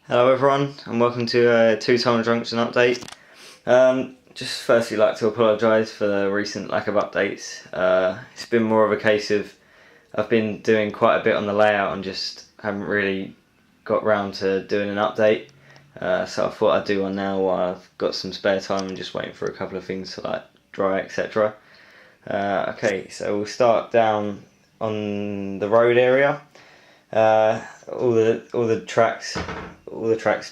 Hello everyone and welcome to a two-tunnel junction update. Just firstly like to apologise for the recent lack of updates. It's been more of a case of I've been doing quite a bit on the layout and just haven't really got round to doing an update. So I thought I'd do one now while I've got some spare time and just waiting for a couple of things to like dry, etc. Okay, so we'll start down on the road area. All the tracks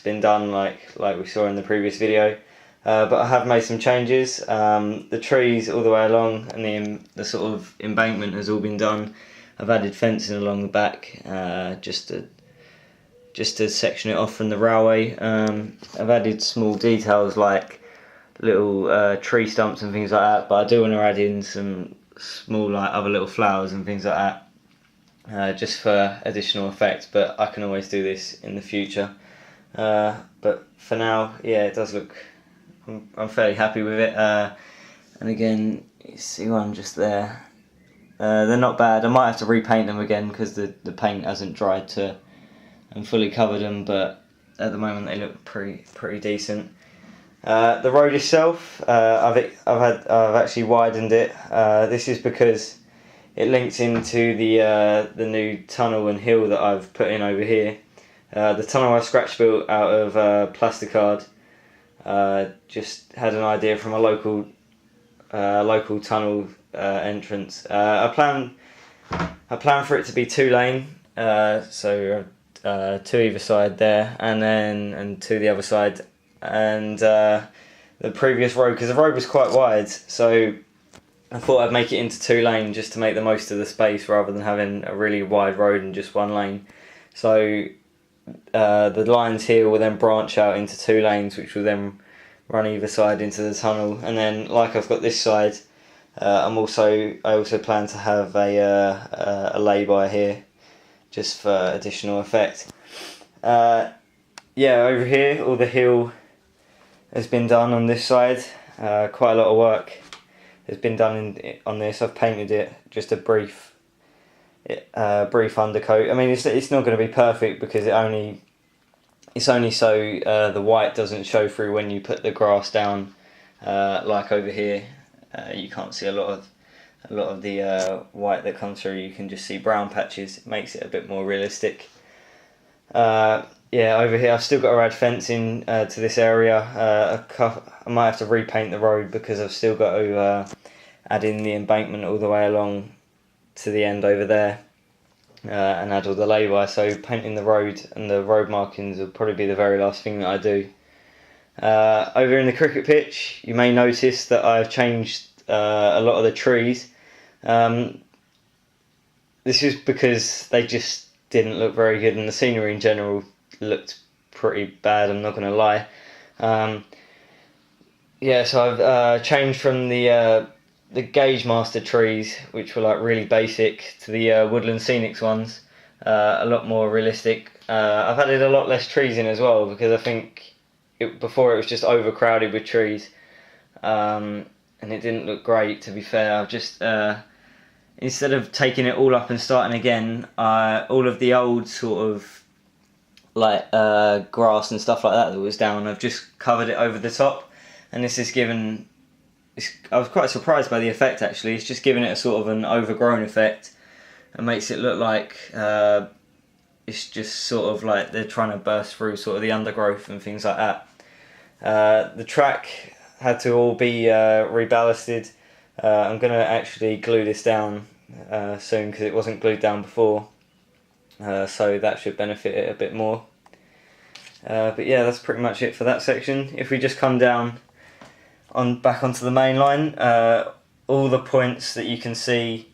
been done like we saw in the previous video, but I have made some changes. The trees all the way along and the sort of embankment has all been done. I've added fencing along the back, just to section it off from the railway. I've added small details like little tree stumps and things like that, but I do want to add in some small like other little flowers and things like that. Just for additional effect, but I can always do this in the future. But for now, yeah, it does look. I'm fairly happy with it. And again, you see one just there. They're not bad. I might have to repaint them again because the paint hasn't dried to and fully covered them. But at the moment, they look pretty decent. The road itself, I've actually widened it. This is because it links into the new tunnel and hill that I've put in over here. The tunnel I scratch built out of plasticard. Just had an idea from a local tunnel entrance. I plan for it to be 2-lane, so 2 either side there, and to the other side. And the previous road, because the road was quite wide, so I thought I'd make it into 2-lane just to make the most of the space rather than having a really wide road and just 1 lane. So the lines here will then branch out into 2 lanes, which will then run either side into the tunnel. And then, like I've got this side, I also plan to have a lay-by here, just for additional effect. Yeah, over here, all the hill has been done on this side. Quite a lot of work has been done on this. I've painted it just a brief undercoat. I mean, it's not going to be perfect because it's only so the white doesn't show through when you put the grass down. Like over here, you can't see a lot of the white that comes through. You can just see brown patches. It makes it a bit more realistic. Yeah, over here I've still got to add fencing to this area. I might have to repaint the road because I've still got to add in the embankment all the way along to the end over there, and add all the lay-by. So painting the road and the road markings will probably be the very last thing that I do. Over in the cricket pitch, you may notice that I've changed a lot of the trees. This is because they just didn't look very good, and the scenery in general looked pretty bad, I'm not going to lie. Yeah, so I've changed from the Gauge Master trees, which were like really basic, to the Woodland Scenics ones, a lot more realistic. I've added a lot less trees in as well because I think before it was just overcrowded with trees, and it didn't look great, to be fair. I've just instead of taking it all up and starting again, all of the old sort of like grass and stuff like that was down, I've just covered it over the top, and this has given. I was quite surprised by the effect actually. It's just giving it a sort of an overgrown effect and makes it look like it's just sort of like they're trying to burst through sort of the undergrowth and things like that. The track had to all be reballasted. I'm going to actually glue this down soon because it wasn't glued down before, so that should benefit it a bit more. But yeah, that's pretty much it for that section. If we just come down back onto the main line, all the points that you can see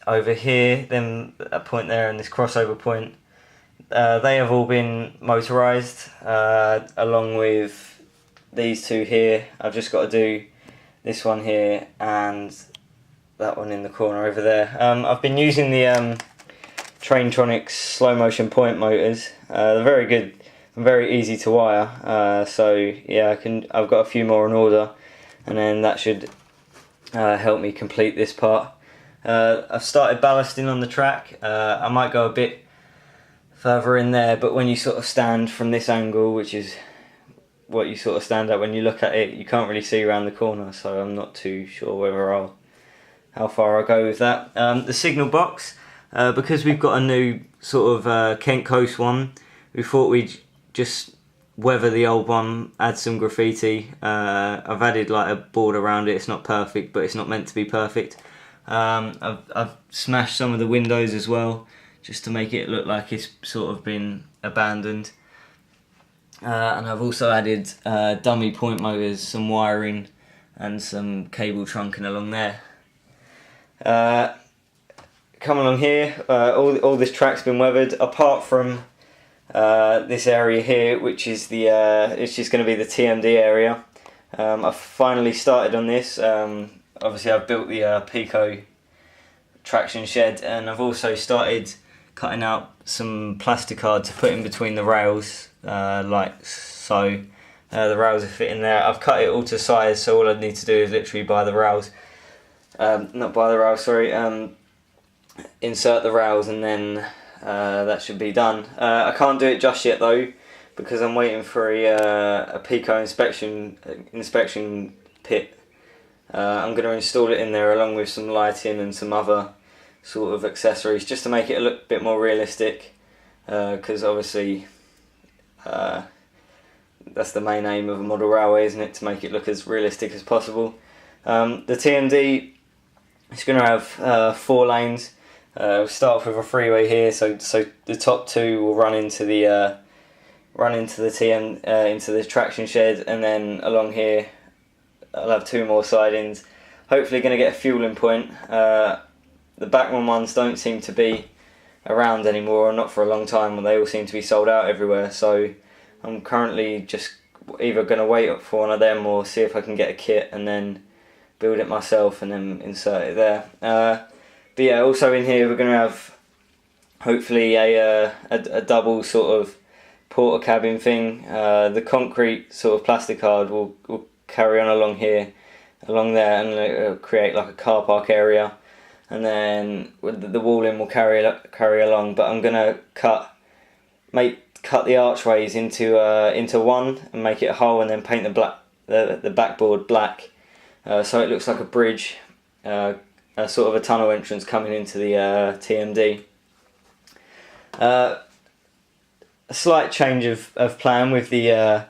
over here, then that point there and this crossover point, they have all been motorised, along with these 2 here. I've just got to do this one here and that one in the corner over there. I've been using the Traintronics slow motion point motors. They're very good and very easy to wire, so yeah, I've got a few more in order, and then that should help me complete this part. I've started ballasting on the track. I might go a bit further in there, but when you sort of stand from this angle, which is what you sort of stand at when you look at it, you can't really see around the corner, so I'm not too sure whether how far I'll go with that. The signal box, because we've got a new sort of Kent Coast one, we thought we'd just weather the old one, add some graffiti. I've added like a board around it. It's not perfect, but it's not meant to be perfect. I've smashed some of the windows as well, just to make it look like it's sort of been abandoned. And I've also added dummy point motors, some wiring and some cable trunking along there. Come along here, all this track's been weathered apart from this area here, which is it's just going to be the TMD area. I've finally started on this. Obviously I've built the Pico traction shed, and I've also started cutting out some plasticard to put in between the rails, like so. The rails are fitting there. I've cut it all to size, so all I need to do is literally buy the rails. Not buy the rails, sorry. Insert the rails, and then that should be done. I can't do it just yet though, because I'm waiting for a Pico inspection pit. I'm going to install it in there along with some lighting and some other sort of accessories, just to make it look a bit more realistic, because obviously that's the main aim of a model railway, isn't it, to make it look as realistic as possible. The TMD is going to have 4 lanes. We'll start off with a freeway here, so the top 2 will run into the into the traction shed, and then along here I'll have 2 more sidings. Hopefully going to get a fueling point. The Bachmann ones don't seem to be around anymore, or not for a long time, and they all seem to be sold out everywhere, so I'm currently just either going to wait for one of them or see if I can get a kit and then build it myself and then insert it there. But yeah, also in here we're going to have hopefully a double sort of porter cabin thing. The concrete sort of plasticard will carry on along here, along there, and it'll create like a car park area, and then the walling will carry along. But I'm gonna cut the archways into one and make it a hole, and then paint the backboard black, so it looks like a bridge, a sort of a tunnel entrance coming into the TMD. A slight change of plan with the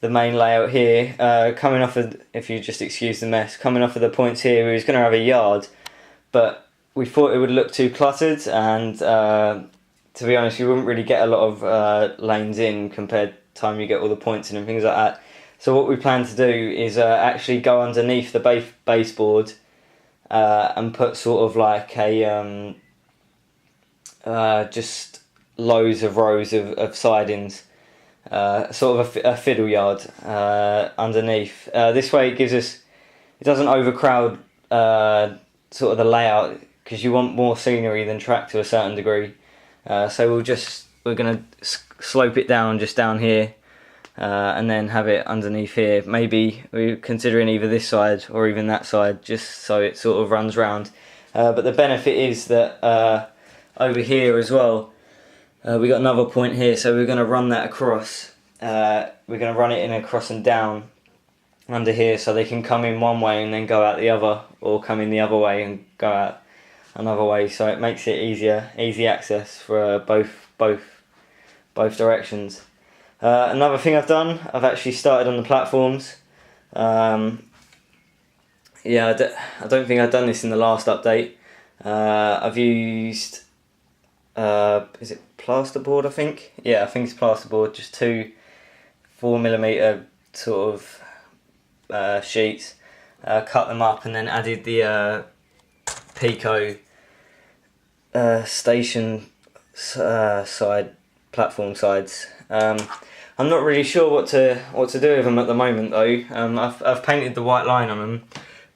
main layout here, coming off of, if you just excuse the mess, coming off of the points here, we was going to have a yard, but we thought it would look too cluttered, and to be honest, you wouldn't really get a lot of lanes in compared to the time you get all the points in and things like that. So what we plan to do is actually go underneath the baseboard and put sort of like a just loads of rows of sidings, sort of a fiddle yard underneath. This way it doesn't overcrowd sort of the layout, because you want more scenery than track to a certain degree. So we're going to slope it down just down here, and then have it underneath here. Maybe we're considering either this side or even that side, just so it sort of runs round. But the benefit is that over here as well, we got another point here, so we're going to run that across. We're going to run it in across and down under here, so they can come in one way and then go out the other, or come in the other way and go out another way. So it makes it easy access for both directions. Another thing I've done, I've actually started on the platforms. Yeah, I don't think I've done this in the last update. I've used is it plasterboard, I think? Yeah, I think it's plasterboard, just 2 4mm sort of sheets, cut them up, and then added the Pico station side platform sides. I'm not really sure what to do with them at the moment though. I've painted the white line on them,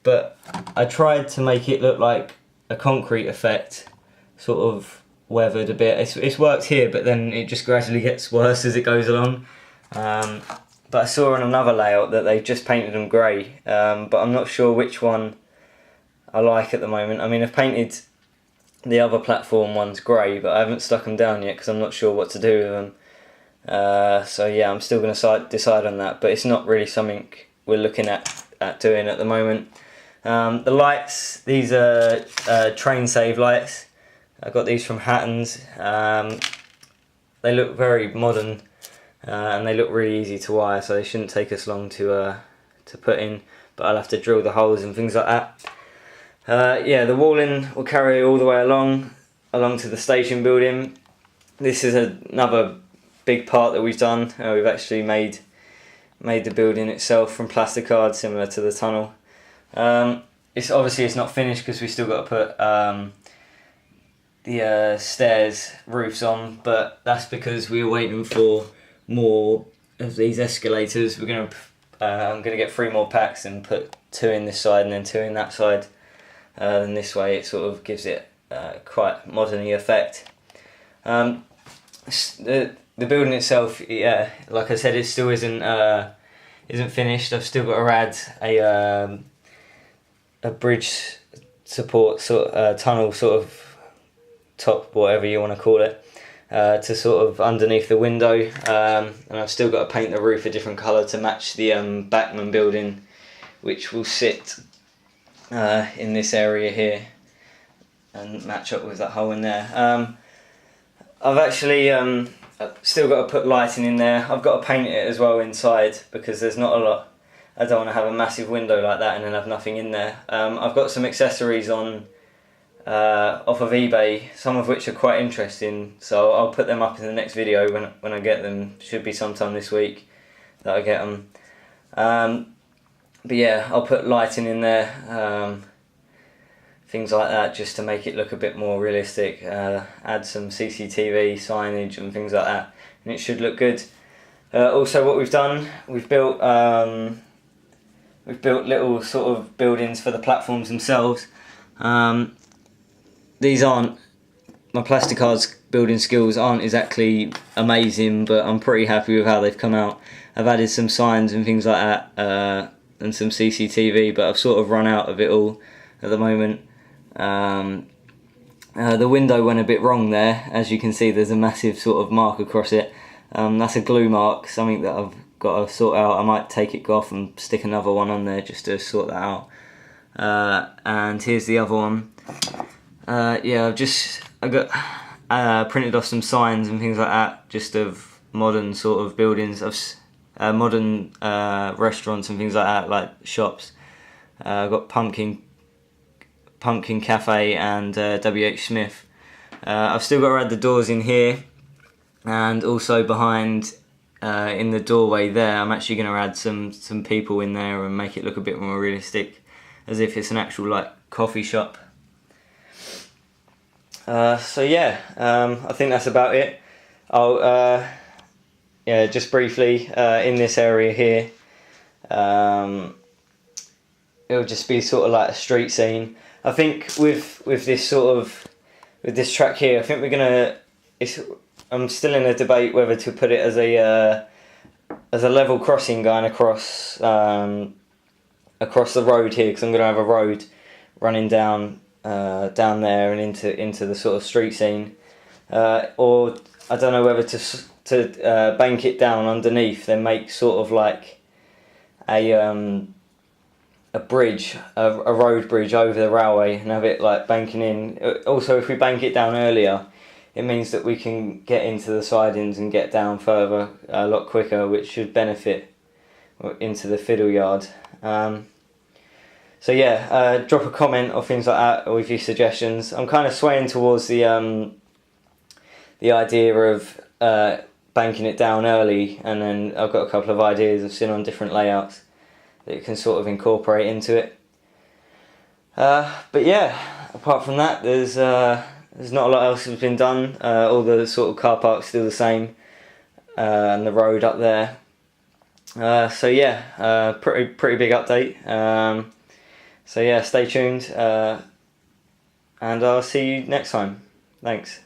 but I tried to make it look like a concrete effect, sort of weathered a bit. It's worked here, but then it just gradually gets worse as it goes along. But I saw on another layout that they've just painted them grey, but I'm not sure which one I like at the moment. I mean, I've painted The other platform one's grey, but I haven't stuck them down yet because I'm not sure what to do with them. So yeah, I'm still going to decide on that, but it's not really something we're looking at doing at the moment. The lights, these are train save lights. I got these from Hatton's. They look very modern, and they look really easy to wire, so they shouldn't take us long to put in, but I'll have to drill the holes and things like that. Yeah, the walling will carry all the way along to the station building. This is another big part that we've done. We've actually made the building itself from plasticard, similar to the tunnel. It's not finished because we still got to put the stairs roofs on, but that's because we were waiting for more of these escalators. I'm gonna get 3 more packs and put 2 in this side and then 2 in that side. And this way it sort of gives it quite modern-y effect. The building itself, yeah, like I said, it still isn't finished. I've still got to add a bridge support tunnel sort of top, whatever you want to call it, to sort of underneath the window, and I've still got to paint the roof a different colour to match the Backman building, which will sit in this area here and match up with that hole in there. I've actually still got to put lighting in there. I've got to paint it as well inside because there's not a lot. I don't want to have a massive window like that and then have nothing in there. I've got some accessories on off of eBay, some of which are quite interesting, so I'll put them up in the next video when I get them. Should be sometime this week that I get them. But yeah, I'll put lighting in there, things like that, just to make it look a bit more realistic. Add some CCTV signage and things like that, and it should look good. Also, what we've done, we've built little sort of buildings for the platforms themselves. These aren't, my plasticard's building skills aren't exactly amazing, but I'm pretty happy with how they've come out. I've added some signs and things like that, and some CCTV, but I've sort of run out of it all at the moment. The window went a bit wrong there. As you can see, there's a massive sort of mark across it. That's a glue mark, something that I've got to sort out. I might take it off and stick another one on there just to sort that out. And here's the other one. Yeah, I got printed off some signs and things like that, just of modern sort of buildings, of modern restaurants and things like that, like shops. I've got Pumpkin Cafe and WH Smith. I've still got to add the doors in here, and also behind in the doorway there, I'm actually going to add some people in there and make it look a bit more realistic, as if it's an actual like coffee shop. So yeah, I think that's about it. I'll yeah, just briefly in this area here, it'll just be sort of like a street scene. I think with this track here, I think we're gonna. I'm still in a debate whether to put it as a level crossing going across the road here, because I'm gonna have a road running down there and into the sort of street scene, or I don't know whether to bank it down underneath, then make sort of like a bridge, a road bridge over the railway, and have it like banking in. Also, if we bank it down earlier, it means that we can get into the sidings and get down further a lot quicker, which should benefit into the fiddle yard. So yeah, drop a comment or things like that with your suggestions. I'm kind of swaying towards the idea of banking it down early, and then I've got a couple of ideas I've seen on different layouts that you can sort of incorporate into it. But yeah, apart from that, there's not a lot else that's been done. All the sort of car park's still the same, and the road up there. So yeah, pretty big update. So yeah, stay tuned, and I'll see you next time. Thanks.